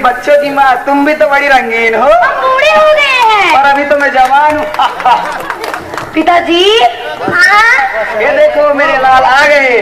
बच्चों की माँ, तुम भी तो बड़ी रंगीन हो। हम बूढ़े हो गए हैं। और अभी तो मैं जवान हूँ। पिताजी। हाँ? ये देखो मेरे लाल आ गए।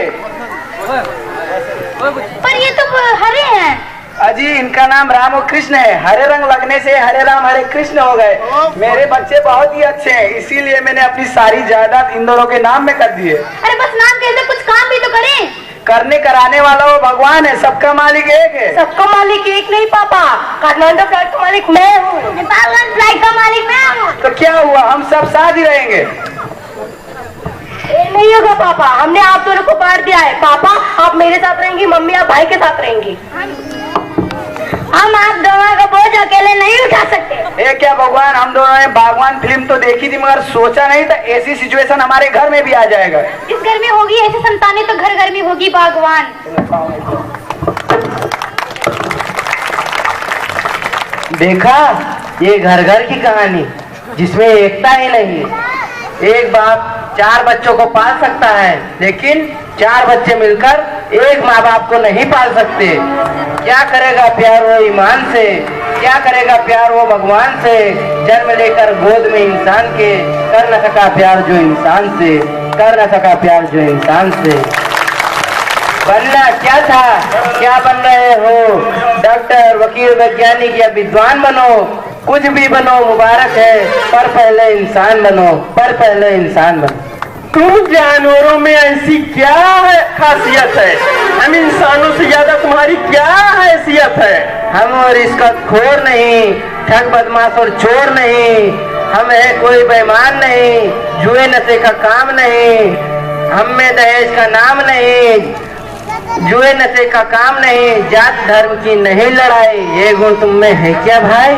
पर ये तो हरे हैं। अजी इनका नाम राम और कृष्ण है। हरे रंग लगने से हरे राम हरे कृष्ण हो गए। मेरे बच्चे बहुत ही अच्छे हैं, इसीलिए मैंने अपनी सारी जायदाद इन दोनों के नाम में कर दी है। अरे बस नाम कहते, कुछ काम भी तो करें। करने कराने वाला वो भगवान है, सबका मालिक एक है। सबका मालिक एक नहीं पापा, काठमांडू फ्लाइट का मालिक मैं हूँ। नेपाल फ्लाइट का मालिक मैं हूँ। तो क्या हुआ, हम सब साथ ही रहेंगे। नहीं होगा पापा, हमने आप दोनों को बांट दिया है। पापा आप मेरे साथ रहेंगी, मम्मी आप भाई के साथ रहेंगी। हम आप दोनों का बोझ अकेले नहीं उठा सकते। ये क्या भगवान, हम दोनों ने बागवान फिल्म तो देखी थी, मगर सोचा नहीं था ऐसी सिचुएशन हमारे घर में भी आ जाएगा। इस घर में होगी ऐसी संतानें तो घर घर में होगी बागवान। देखा, ये घर घर की कहानी जिसमें एकता ही नहीं। एक बाप 4 बच्चों को पाल सकता है, लेकिन 4 बच्चे मिलकर एक माँ बाप को नहीं पाल सकते। क्या करेगा प्यार वो ईमान से, क्या करेगा प्यार वो भगवान से। जन्म लेकर गोद में इंसान के, कर न सका प्यार जो इंसान से, कर न सका प्यार जो इंसान से। बनना क्या था, क्या बन रहे हो, डॉक्टर वकील वैज्ञानिक या विद्वान बनो, कुछ भी बनो मुबारक है, पर पहले इंसान बनो, पर पहले इंसान बनो। तुम जानवरों में ऐसी क्या है खासियत है, हम इंसानों से ज्यादा तुम्हारी क्या हैसियत है। हम और इसका खोर नहीं, ठग बदमाश और चोर नहीं, हम है कोई बेईमान नहीं, जुए नशे का काम नहीं, हम में दहेज का नाम नहीं, जुए नशे का काम नहीं, जात धर्म की नहीं लड़ाई। ये गुण तुम में है क्या भाई।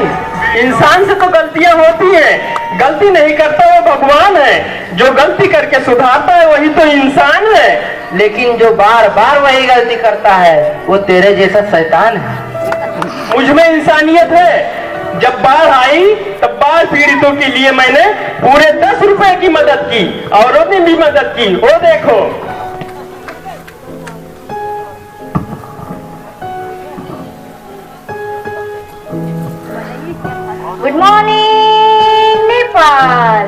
इंसान से तो गलतियां होती हैं, गलती नहीं करता वो भगवान है, जो गलती करके सुधारता है वही तो इंसान है। लेकिन जो बार बार वही गलती करता है वो तेरे जैसा शैतान है। मुझ में इंसानियत है। जब बाढ़ आई तब बाढ़ पीड़ितों के लिए मैंने पूरे 10 रुपए की मदद की, औरों ने भी मदद की, वो देखो। Good morning Nepal.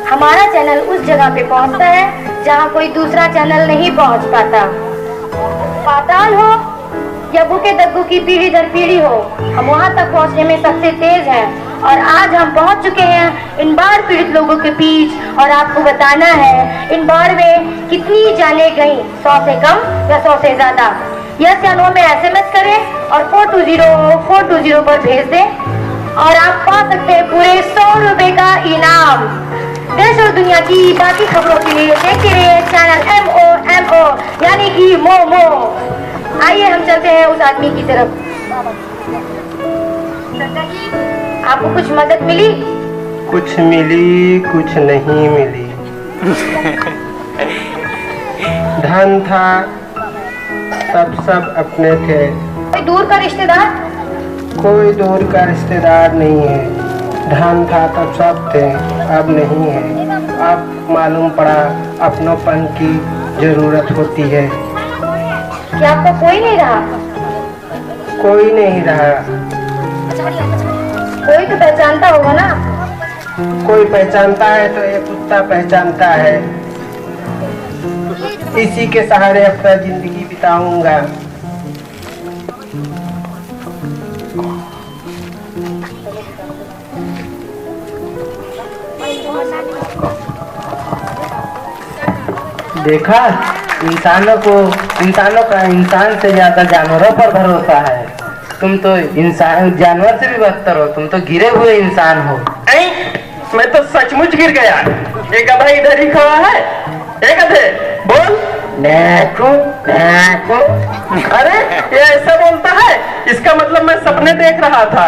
हमारा चैनल उस जगह पे पहुंचता है जहां कोई दूसरा चैनल नहीं पहुंच पाता। पाताल हो या भूखे दग्गू की पीढ़ी दर पीढ़ी हो, हम वहां तक पहुंचने में सबसे तेज हैं। और आज हम पहुंच चुके हैं इन बाढ़ पीड़ित लोगों के बीच और आपको बताना है इन बाढ़ में कितनी जाने गई, 100 से कम या 100 से ज्यादा। यस या नो में SMS करें और 420 पर भेज दें और आप पा सकते हैं पूरे 100 रुपए का इनाम। देश और दुनिया की बाकी खबरों के लिए देखते रहिए चैनल MO यानी कि मोमो। आइए हम चलते हैं उस आदमी की तरफ। आपको कुछ मदद मिली? कुछ मिली, कुछ नहीं मिली। धन था तब सब अपने थे। कोई दूर का रिश्तेदार? कोई दूर का रिश्तेदार नहीं है। धन था तब सब थे, अब नहीं है। अब मालूम पड़ा अपनोपन की जरूरत होती है। क्या आपका कोई नहीं रहा? कोई नहीं रहा। कोई तो पहचानता होगा ना? कोई पहचानता है तो एक कुत्ता पहचानता है। इसी के सहारे अपना जिंदगी बिताऊंगा। देखा, इंसानों का इंसान से ज्यादा जानवरों पर भरोसा है। तुम तो इंसान जानवर से भी बदतर हो, तुम तो गिरे हुए इंसान हो। मैं तो सचमुच गिर गया। एक गधा इधर ही खड़ा है। एक गधे बोल। देखो, अरे ये ऐसा बोलता है, इसका मतलब मैं सपने देख रहा था।